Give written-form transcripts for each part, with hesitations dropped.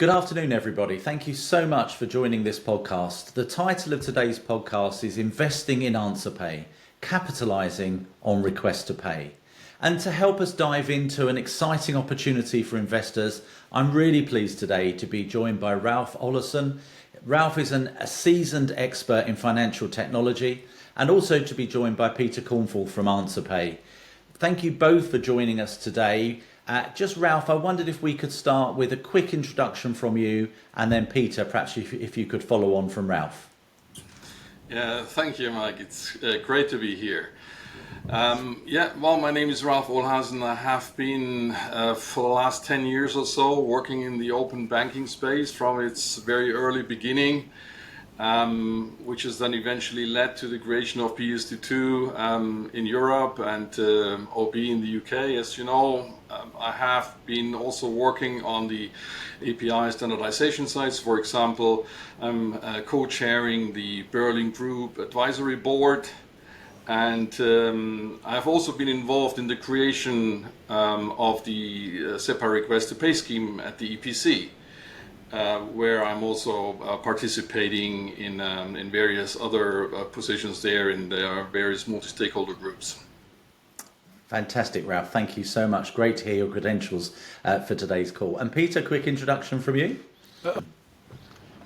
Good afternoon, everybody. Thank you so much for joining this podcast. The title of today's podcast is Investing in AnswerPay, Capitalising on Request to Pay. And to help us dive into an exciting opportunity for investors, I'm really pleased today to be joined by Ralph Ollerson. Ralph is a seasoned expert in financial technology, and also to be joined by Peter Cornforth from AnswerPay. Thank you both for joining us today. Just Ralph, I wondered if we could start with a quick introduction from you, and then Peter, perhaps if you could follow on from Ralph. Yeah, thank you, Mike. It's great to be here. My name is Ralph Ollerson. I have been for the last 10 years or so working in the open banking space from its very early beginning, which has then eventually led to the creation of PSD2 in Europe and OB in the UK. As you know, I have been also working on the API standardization sites. For example, I'm co-chairing the Berlin Group Advisory Board, and I've also been involved in the creation of the SEPA Request to Pay scheme at the EPC, where I'm also participating in various other positions there in the various multi-stakeholder groups. Fantastic, Ralph. Thank you so much. Great to hear your credentials for today's call. And Peter, quick introduction from you.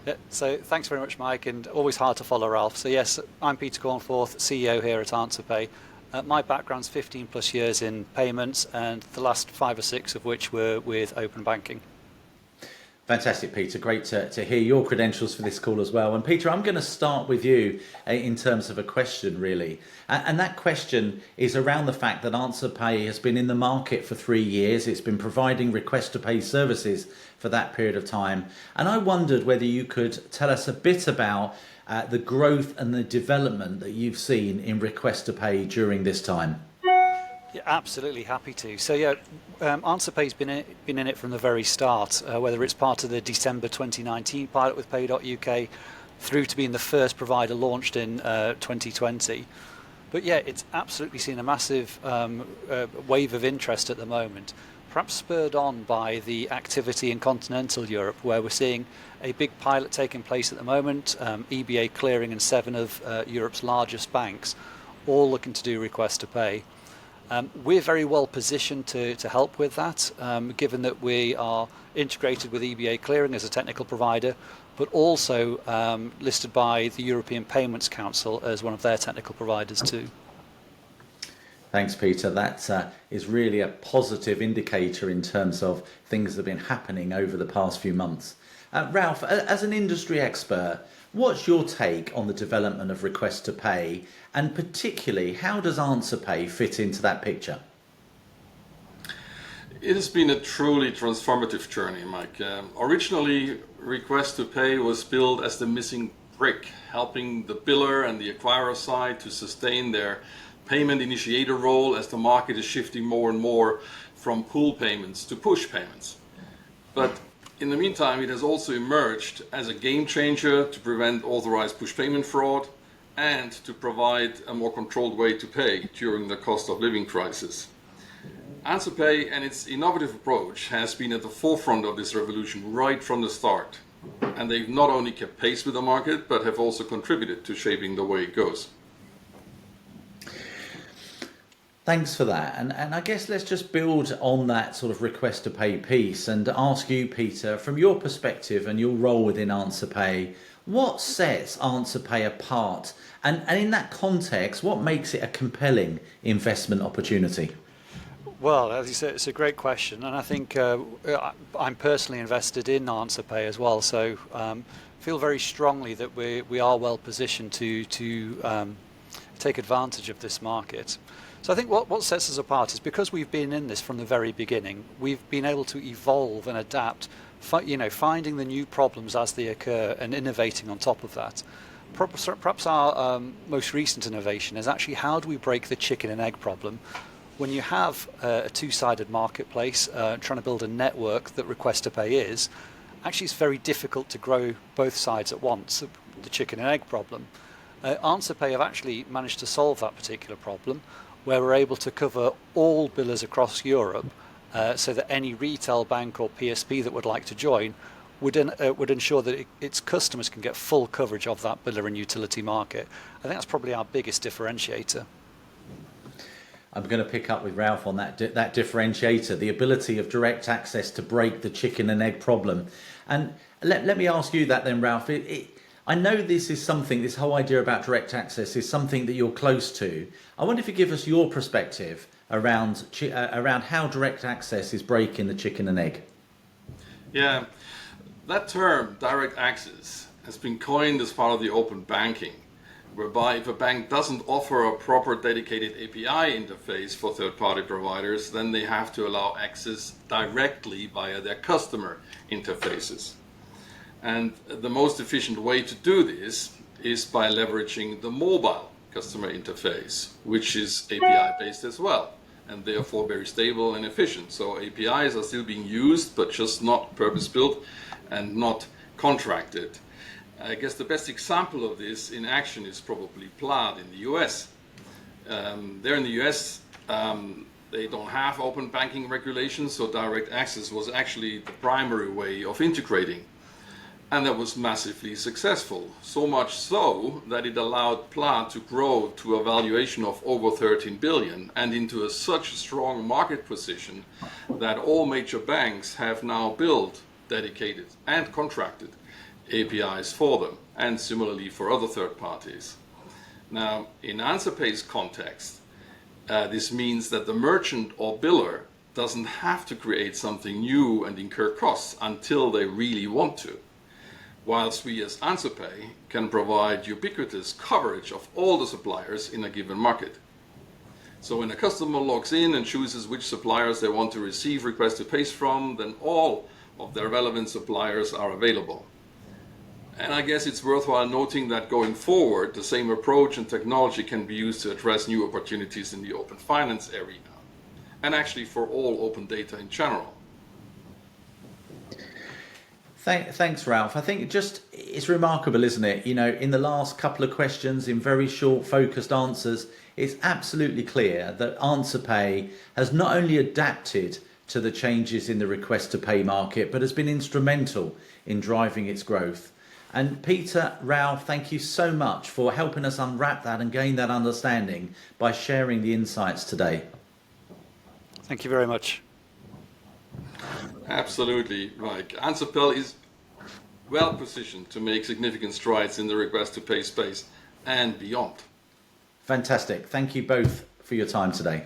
Yeah, so thanks very much, Mike, and always hard to follow Ralph. So yes, I'm Peter Cornforth, CEO here at AnswerPay. My background's 15 plus years in payments, and the last 5 or 6 of which were with open banking. Fantastic, Peter. Great to hear your credentials for this call as well. And Peter, I'm going to start with you in terms of a question, really. And that question is around the fact that AnswerPay has been in the market for 3 years. It's been providing request to pay services for that period of time. And I wondered whether you could tell us a bit about the growth and the development that you've seen in request to pay during this time. Yeah, absolutely happy to. So yeah, AnswerPay's been in it from the very start, whether it's part of the December 2019 pilot with Pay.UK through to being the first provider launched in 2020. But yeah, it's absolutely seen a massive wave of interest at the moment, perhaps spurred on by the activity in continental Europe, where we're seeing a big pilot taking place at the moment, EBA clearing and 7 of Europe's largest banks, all looking to do request to pay. We're very well positioned to help with that, given that we are integrated with EBA clearing as a technical provider, but also listed by the European Payments Council as one of their technical providers too. Thanks, Peter. That is really a positive indicator in terms of things that have been happening over the past few months. Ralph, as an industry expert, what's your take on the development of request to pay, and particularly how does AnswerPay fit into that picture? It has been a truly transformative journey, Mike. Originally, request to pay was billed as the missing brick, helping the biller and the acquirer side to sustain their payment initiator role as the market is shifting more and more from pull payments to push payments. But in the meantime, it has also emerged as a game changer to prevent authorized push payment fraud and to provide a more controlled way to pay during the cost of living crisis. AnswerPay and its innovative approach has been at the forefront of this revolution right from the start. And they've not only kept pace with the market, but have also contributed to shaping the way it goes. Thanks for that. And I guess let's just build on that sort of request to pay piece and ask you, Peter, from your perspective and your role within AnswerPay, what sets AnswerPay apart? And in that context, what makes it a compelling investment opportunity? Well, as you said, it's a great question. And I think I'm personally invested in AnswerPay as well. So feel very strongly that we are well positioned to take advantage of this market. So I think what sets us apart is because we've been in this from the very beginning, we've been able to evolve and adapt, finding the new problems as they occur and innovating on top of that. Perhaps our most recent innovation is actually how do we break the chicken and egg problem when you have a two-sided marketplace trying to build a network that request to pay is. Actually, it's very difficult to grow both sides at once, the chicken and egg problem. AnswerPay have actually managed to solve that particular problem, where we're able to cover all billers across Europe so that any retail bank or PSP that would like to join would ensure that its customers can get full coverage of that biller and utility market. I think that's probably our biggest differentiator. I'm going to pick up with Ralph on that differentiator, the ability of direct access to break the chicken and egg problem. And let me ask you that then, Ralph. I know this whole idea about direct access is something that you're close to. I wonder if you give us your perspective around how direct access is breaking the chicken and egg. Yeah, that term, direct access, has been coined as part of the open banking, whereby if a bank doesn't offer a proper dedicated API interface for third-party providers, then they have to allow access directly via their customer interfaces. And the most efficient way to do this is by leveraging the mobile customer interface, which is API-based as well, and therefore very stable and efficient. So APIs are still being used, but just not purpose-built and not contracted. I guess the best example of this in action is probably Plaid in the US. There in the US, they don't have open banking regulations, so direct access was actually the primary way of integrating. And that was massively successful, so much so that it allowed Plaid to grow to a valuation of over 13 billion and into such a strong market position that all major banks have now built dedicated and contracted APIs for them, and similarly for other third parties. Now, in AnswerPay's context, this means that the merchant or biller doesn't have to create something new and incur costs until they really want to, whilst we as AnswerPay can provide ubiquitous coverage of all the suppliers in a given market. So when a customer logs in and chooses which suppliers they want to receive request to pays from, then all of their relevant suppliers are available. And I guess it's worthwhile noting that going forward, the same approach and technology can be used to address new opportunities in the open finance arena, and actually for all open data in general. Thanks, Ralph. I think it's remarkable, isn't it? You know, in the last couple of questions, in very short, focused answers, it's absolutely clear that AnswerPay has not only adapted to the changes in the request to pay market, but has been instrumental in driving its growth. And Peter, Ralph, thank you so much for helping us unwrap that and gain that understanding by sharing the insights today. Thank you very much. Absolutely, Mike. AnswerPay is well positioned to make significant strides in the request to pay space and beyond. Fantastic. Thank you both for your time today.